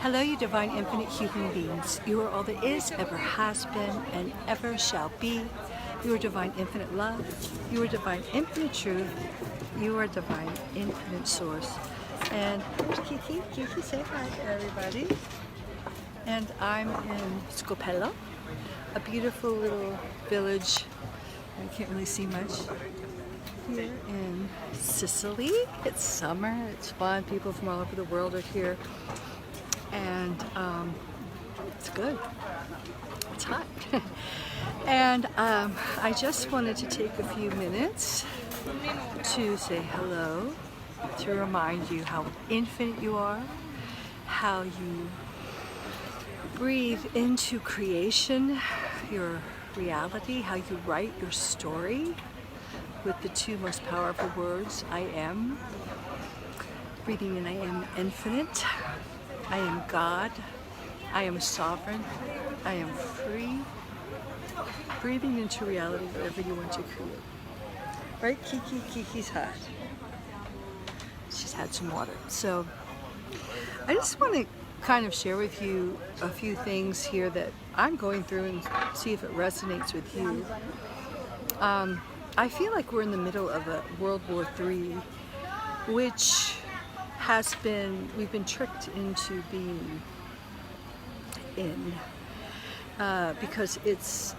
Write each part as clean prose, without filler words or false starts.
Hello, you divine infinite human beings. You are all that is, ever has been, and ever shall be. You are divine infinite love. You are divine infinite truth. You are divine infinite source. And here's Kiki. Kiki, say hi to everybody. And I'm in Scopello, a beautiful little village. I can't really see much. Here in Sicily. It's summer, it's fun. People from all over the world are here. And it's good. It's hot. And I just wanted to take a few minutes to say hello, to remind you how infinite you are, how you breathe into creation, your reality, how you write your story with the two most powerful words, I am. Breathing in, I am infinite. I am God. I am sovereign. I am free. Breathing into reality, whatever you want to create. Right, Kiki? Kiki's hot. She's had some water. So I just want to kind of share with you a few things here that I'm going through and see if it resonates with you. I feel like we're in the middle of a World War III, which we've been tricked into being in, because it's,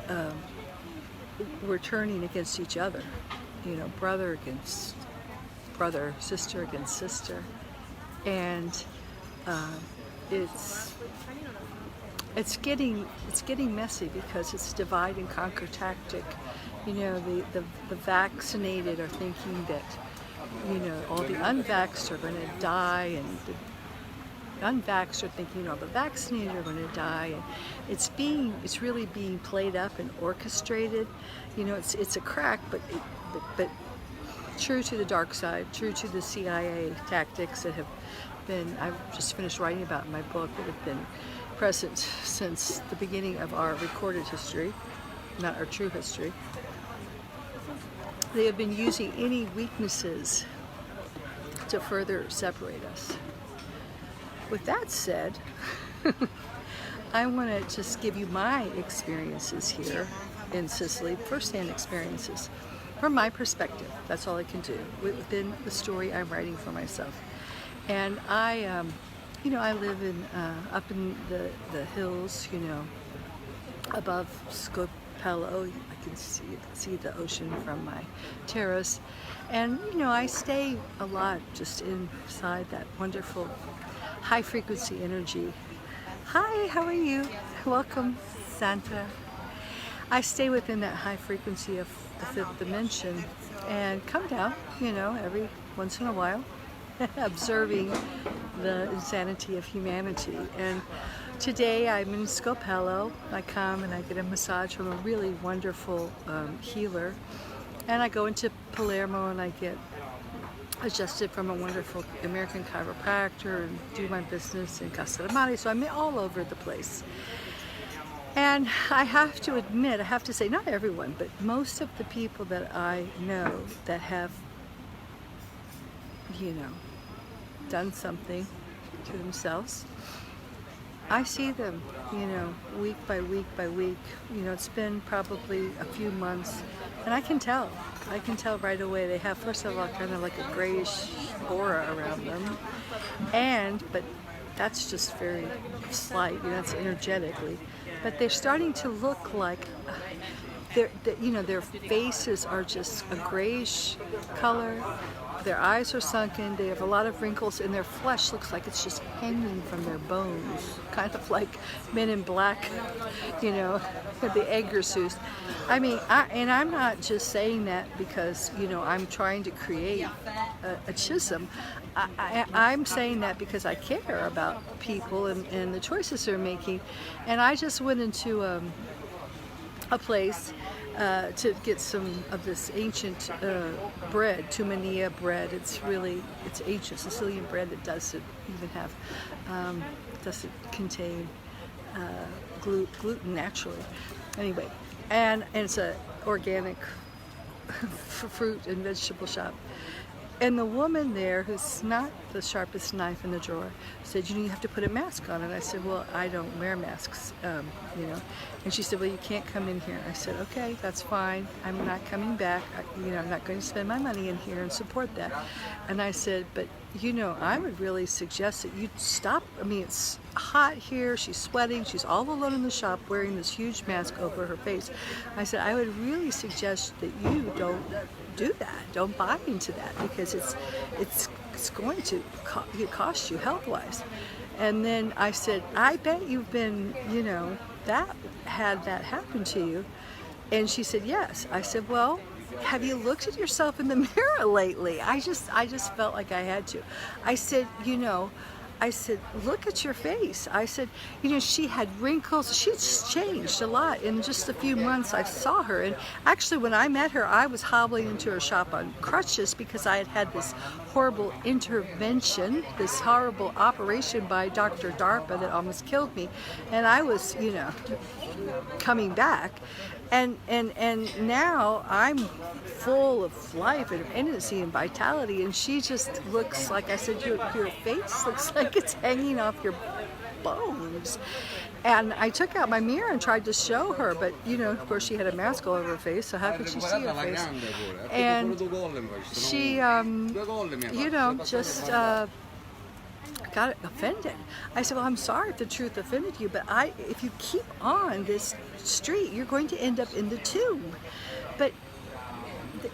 we're turning against each other, you know, brother against brother, sister against sister, and it's getting messy because it's divide and conquer tactic. You know, the vaccinated are thinking that, you know, all the unvaxxed are going to die, and the unvaxxed are thinking all the vaccinated are going to die, and it's really being played up and orchestrated. You know, it's a crack, but true to the dark side, true to the CIA tactics that have been, I've just finished writing about in my book, that have been present since the beginning of our recorded history, not our true history. They have been using any weaknesses to further separate us. With that said, I want to just give you my experiences here in Sicily, first-hand experiences, from my perspective. That's all I can do within the story I'm writing for myself. And I, you know, I live in up in the hills, you know, above Scopello. I can see the ocean from my terrace, and you know, I stay a lot just inside that wonderful high frequency energy. Hi, how are you? Welcome, Santa. I stay within that high frequency of the fifth dimension and come down, you know, every once in a while, observing the insanity of humanity. And today I'm in Scopello. I come and I get a massage from a really wonderful healer, and I go into Palermo and I get adjusted from a wonderful American chiropractor and do my business in Castellamare. So I'm all over the place. And I have to admit, I have to say, not everyone, but most of the people that I know that have, you know, done something to themselves, I see them, you know, week by week by week. You know, it's been probably a few months, and I can tell right away. They have, first of all, kind of like a grayish aura around them, but that's just very slight, you know, it's energetically. But they're starting to look like, you know, their faces are just a grayish color. Their eyes are sunken. They have a lot of wrinkles, and their flesh looks like it's just hanging from their bones, kind of like Men in Black, you know, the Edgar suits. I mean, I'm not just saying that because, you know, I'm trying to create a schism. I'm saying that because I care about people and the choices they're making. And I just went into a place to get some of this ancient bread, tumania bread. It's ancient Sicilian bread that doesn't even have, doesn't contain gluten naturally. Anyway, and it's a organic fruit and vegetable shop. And the woman there, who's not the sharpest knife in the drawer, said, you have to put a mask on. And I said, well, I don't wear masks, And she said, well, you can't come in here. I said, okay, that's fine. I'm not coming back. I'm not going to spend my money in here and support that. And I said, but, I would really suggest that you stop. I mean, it's hot here. She's sweating. She's all alone in the shop wearing this huge mask over her face. I said, I would really suggest that you don't do that. Don't buy into that, because it's going to cost you health-wise. And then I said, I bet you've been, had that happen to you. And she said, yes. I said, well, have you looked at yourself in the mirror lately? I just felt like I had to. I said, look at your face. I said, she had wrinkles. She's changed a lot in just a few months I saw her. And actually, when I met her, I was hobbling into her shop on crutches because I had had this horrible intervention, this horrible operation by Dr. DARPA that almost killed me. And I was, coming back. And now I'm full of life and energy and vitality, and she just looks like, I said, your face looks like it's hanging off your bones. And I took out my mirror and tried to show her, but of course she had a mask all over her face, so how could she see her face? And she just got offended. I said, well, I'm sorry if the truth offended you, but if you keep on this street, you're going to end up in the tomb. But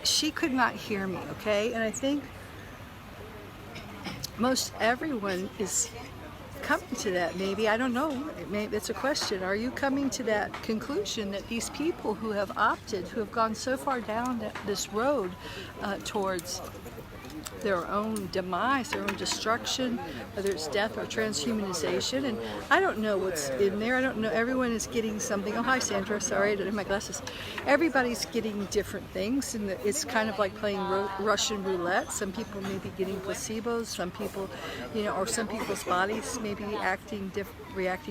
she could not hear me, okay? And I think most everyone is coming to that, maybe. I don't know. Maybe it's a question. Are you coming to that conclusion that these people who have opted, who have gone so far down this road towards their own demise, their own destruction, whether it's death or transhumanization, and I don't know what's in there. I don't know. Everyone is getting something. Oh, hi, Sandra. Sorry, I don't have my glasses. Everybody's getting different things, and it's kind of like playing Russian roulette. Some people may be getting placebos. Some people, or some people's bodies may be reacting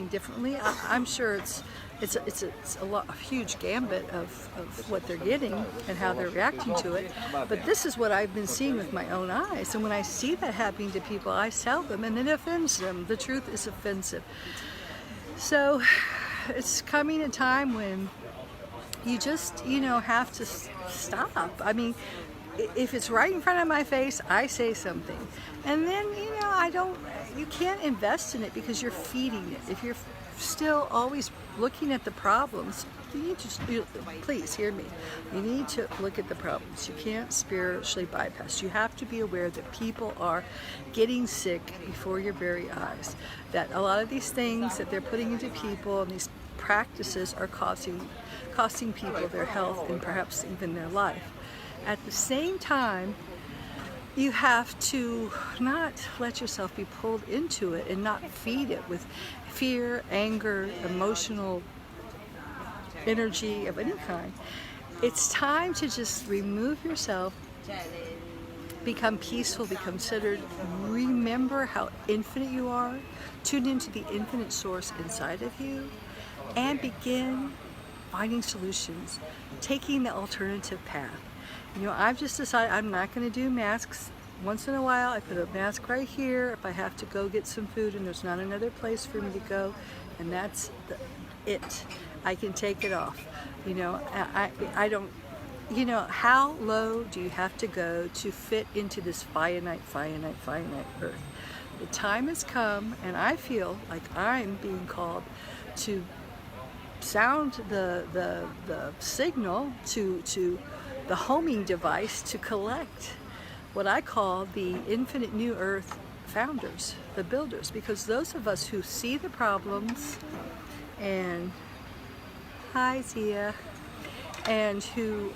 differently. I'm sure it's a huge gambit of what they're getting and how they're reacting to it. But this is what I've been seeing with my own eyes. And when I see that happening to people, I tell them, and it offends them. The truth is offensive. So it's coming a time when you just, have to stop. I mean, if it's right in front of my face, I say something. And then, you can't invest in it because you're feeding it. If you're still always looking at the problems, you need to, please hear me, you need to look at the problems. You can't spiritually bypass. You have to be aware that people are getting sick before your very eyes, that a lot of these things that they're putting into people and these practices are costing people their health and perhaps even their life. At the same time, you have to not let yourself be pulled into it and not feed it with fear, anger, emotional energy of any kind. It's time to just remove yourself, become peaceful, become centered, remember how infinite you are, tune into the infinite source inside of you, and begin finding solutions, taking the alternative path. I've just decided I'm not going to do masks. Once in a while, I put a mask right here if I have to go get some food and there's not another place for me to go, and that's it. I can take it off. I don't, how low do you have to go to fit into this finite earth? The time has come, and I feel like I'm being called to sound the signal to the homing device to collect what I call the infinite new earth founders, the builders, because those of us who see the problems, and hi Zia, and who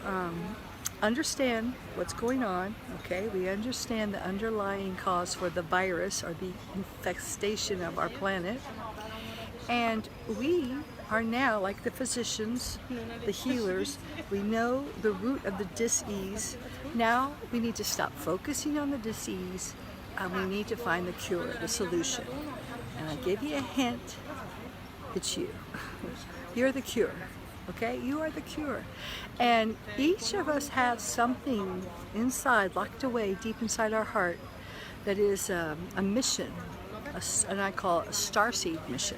understand what's going on, okay, we understand the underlying cause for the virus or the infestation of our planet, and we are now, like the physicians, the healers, we know the root of the disease. Now we need to stop focusing on the disease, and we need to find the cure, the solution. And I give you a hint, it's you. You're the cure. okay? You are the cure. And each of us have something inside, locked away deep inside our heart, that is a mission, and I call it a starseed mission.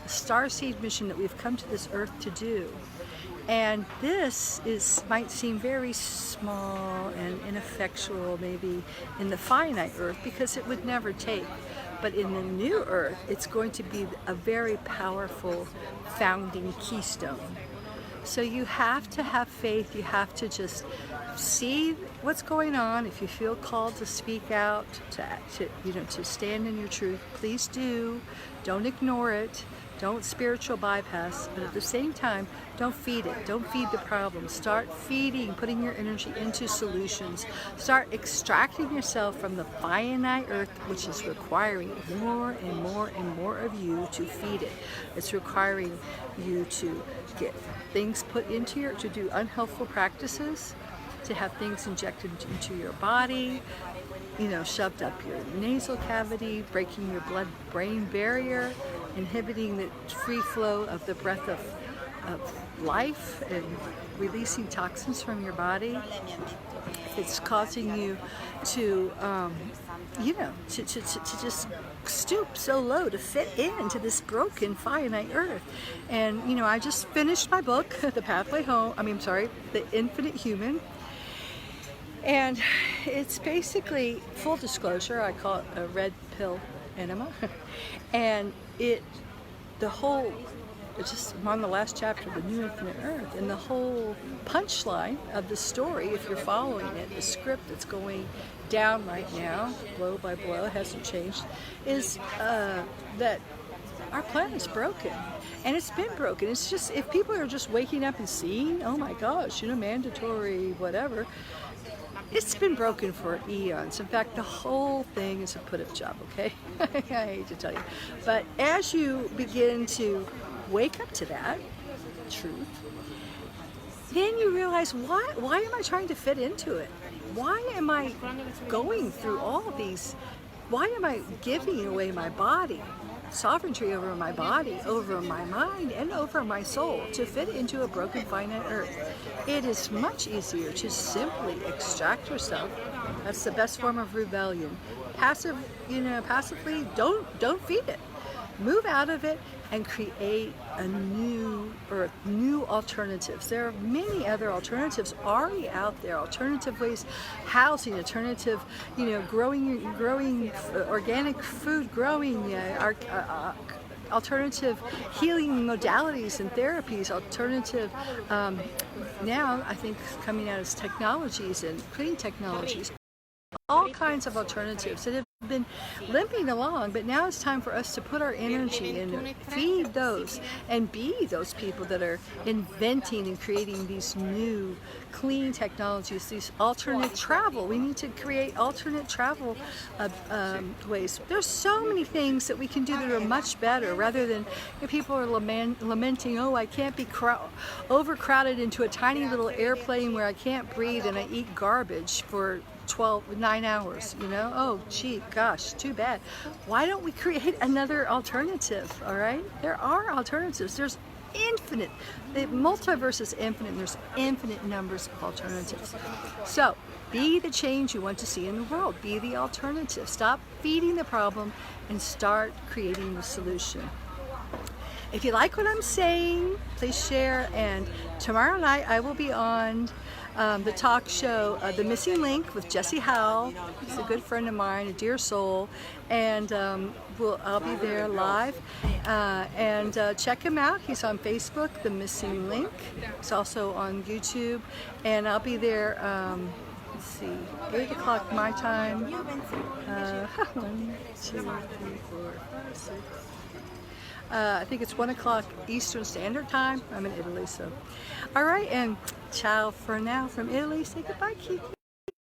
A starseed mission that we've come to this earth to do. And this might seem very small and ineffectual maybe in the finite earth, because it would never take. But in the new earth, it's going to be a very powerful founding keystone. So you have to have faith. You have to just see what's going on. If you feel called to speak out, to stand in your truth, please do. Don't ignore it. Don't spiritual bypass, but at the same time, don't feed it. Don't feed the problem. Start feeding, putting your energy into solutions. Start extracting yourself from the finite earth, which is requiring more and more and more of you to feed it. It's requiring you to get things put into to do unhelpful practices, to have things injected into your body, shoved up your nasal cavity, breaking your blood-brain barrier, inhibiting the free flow of the breath of life, and releasing toxins from your body. It's causing you to, to just stoop so low to fit into this broken finite earth. And I just finished my book, The Pathway Home. The Infinite Human. And it's basically, full disclosure, I call it a red pill enema. And I'm on the last chapter of The New Infinite Earth, and the whole punchline of the story, if you're following it, the script that's going down right now, blow by blow, hasn't changed, is that our planet's broken. And it's been broken. It's just, if people are just waking up and seeing, oh my gosh, mandatory whatever, it's been broken for eons. In fact, the whole thing is a put-up job, okay? I hate to tell you. But as you begin to wake up to that truth, then you realize, why am I trying to fit into it? Why am I going through all these? Why am I giving away my body, sovereignty over my body, over my mind, and over my soul to fit into a broken finite earth? It is much easier to simply extract yourself. That's the best form of rebellion. Passively, don't feed it. Move out of it and create a new earth, new alternatives. There are many other alternatives already out there, alternative ways, housing, alternative, growing organic food, alternative healing modalities and therapies, alternative, now I think coming out as technologies and clean technologies, all kinds of alternatives that have been limping along, but now it's time for us to put our energy and feed those and be those people that are inventing and creating these new clean technologies, these alternate travel. We need to create alternate travel ways. There's so many things that we can do that are much better, rather than people are lamenting, oh, I can't be overcrowded into a tiny little airplane where I can't breathe and I eat garbage for 9 hours, oh gee, gosh, too bad. Why don't we create another alternative? All right, there are alternatives. There's infinite, the multiverse is infinite, and there's infinite numbers of alternatives. So be the change you want to see in the world. Be the alternative. Stop feeding the problem and start creating the solution. If you like what I'm saying, please share. And tomorrow night I will be on the talk show, The Missing Link, with Jesse Howell. He's a good friend of mine, a dear soul, and I'll be there live. And check him out. He's on Facebook, The Missing Link. He's also on YouTube, and I'll be there. Let's see, 8 o'clock my time. 1, 2, 3, 4, 5, 6. I think it's 1 o'clock Eastern Standard Time. I'm in Italy, so. All right, and ciao for now from Italy. Say goodbye, Kiki.